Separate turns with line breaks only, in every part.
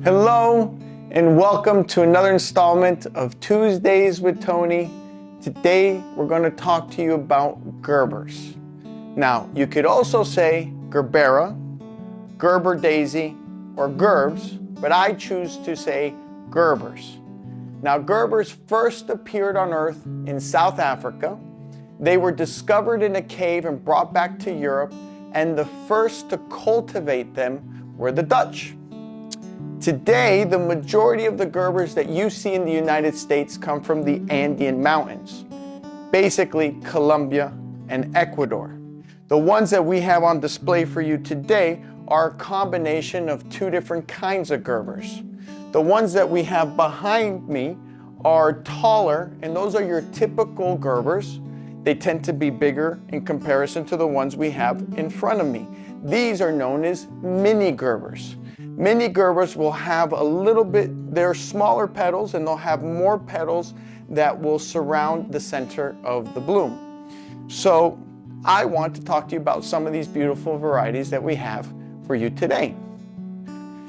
Hello and welcome to another installment of Tuesdays with Tony. Today we're going to talk to you about Gerbers. Now you could also say Gerbera, Gerbera Daisy, or Gerbs, but I choose to say Gerbers. Now Gerbers first appeared on Earth in South Africa. They were discovered in a cave and brought back to Europe, and the first to cultivate them were the Dutch. Today, the majority of the Gerbers that you see in the United States come from the Andean mountains, basically Colombia and Ecuador. The ones that we have on display for you today are a combination of two different kinds of Gerbers. The ones that we have behind me are taller, and those are your typical Gerbers. They tend to be bigger in comparison to the ones we have in front of me. These are known as mini Gerbers. Mini Gerbers will have a little bit, they're smaller petals, and they'll have more petals that will surround the center of the bloom. So I want to talk to you about some of these beautiful varieties that we have for you today.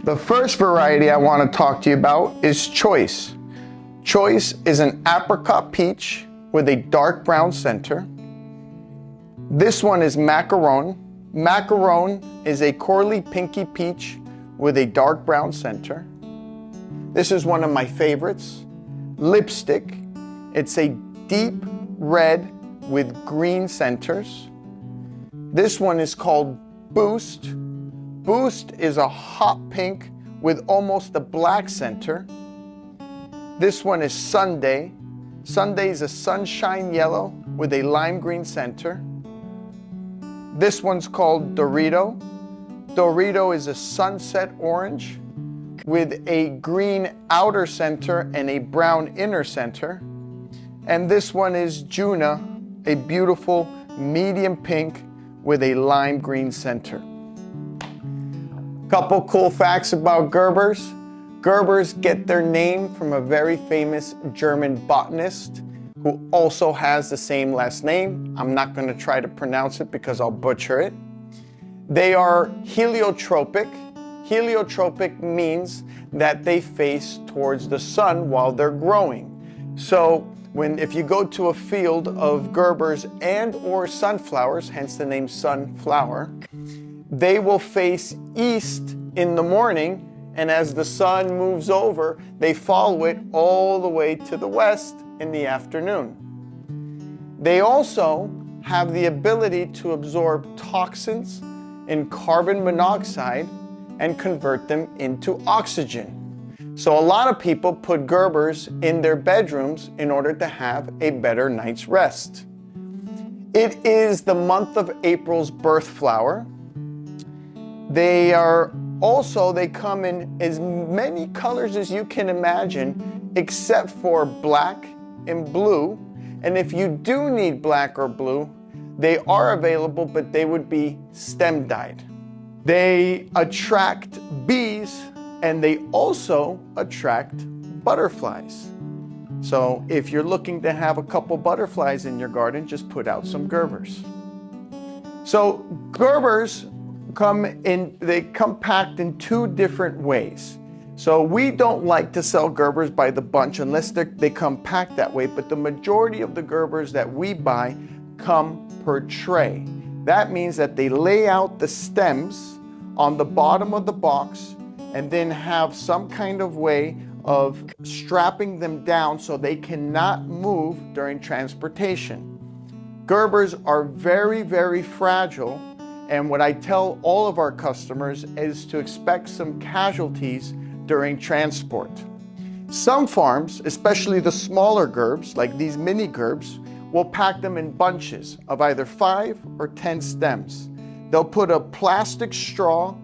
The first variety I want to talk to you about is Choice. Choice is an apricot peach with a dark brown center. This one is Macaron. Macaron is a corally pinky peach with a dark brown center. This is one of my favorites, Lipstick. It's a deep red with green centers. This one is called Boost. Boost is a hot pink with almost a black center. This one is Sunday. Sunday is a sunshine yellow with a lime green center. This one's called Dorito. Dorito is a sunset orange with a green outer center and a brown inner center. And this one is Juna, a beautiful medium pink with a lime green center. Couple cool facts about Gerbers. Gerbers get their name from a very famous German botanist who also has the same last name. I'm not going to try to pronounce it because I'll butcher it. They are heliotropic. Heliotropic means that they face towards the sun while they're growing. So if you go to a field of Gerbers and or sunflowers, hence the name sunflower, they will face east in the morning, and as the sun moves over, they follow it all the way to the west in the afternoon. They also have the ability to absorb toxins and carbon monoxide and convert them into oxygen. So a lot of people put Gerbers in their bedrooms in order to have a better night's rest. It is the month of April's birth flower. They come in as many colors as you can imagine, except for black and blue. And if you do need black or blue, they are available, but they would be stem dyed. They attract bees, and they also attract butterflies. So if you're looking to have a couple butterflies in your garden, just put out some Gerbers. So Gerbers they come packed in two different ways. So we don't like to sell Gerbers by the bunch unless they come packed that way, but the majority of the Gerbers that we buy come per tray. That means that they lay out the stems on the bottom of the box and then have some kind of way of strapping them down so they cannot move during transportation. Gerbers are very, very fragile. And what I tell all of our customers is to expect some casualties during transport. Some farms, especially the smaller Gerbs, like these mini Gerbs, will pack them in bunches of either 5 or 10 stems. They'll put a plastic straw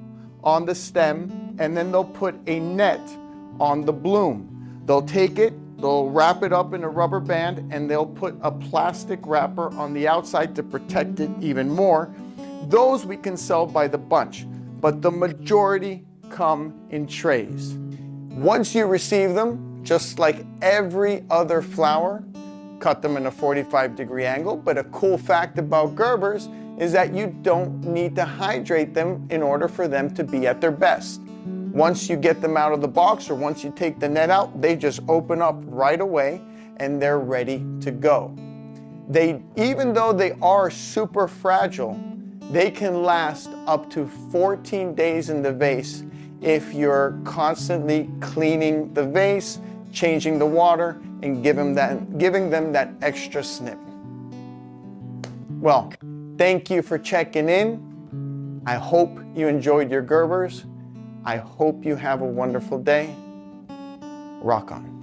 on the stem, and then they'll put a net on the bloom. They'll take it, they'll wrap it up in a rubber band, and they'll put a plastic wrapper on the outside to protect it even more. Those we can sell by the bunch, but the majority come in trays. Once you receive them, just like every other flower, cut them in a 45-degree angle. But a cool fact about Gerbers is that you don't need to hydrate them in order for them to be at their best. Once you get them out of the box or once you take the net out, they just open up right away and they're ready to go. Even though they are super fragile, they can last up to 14 days in the vase if you're constantly cleaning the vase, changing the water, and giving them that extra snip. Well, thank you for checking in. I hope you enjoyed your Gerbers. I hope you have a wonderful day. Rock on.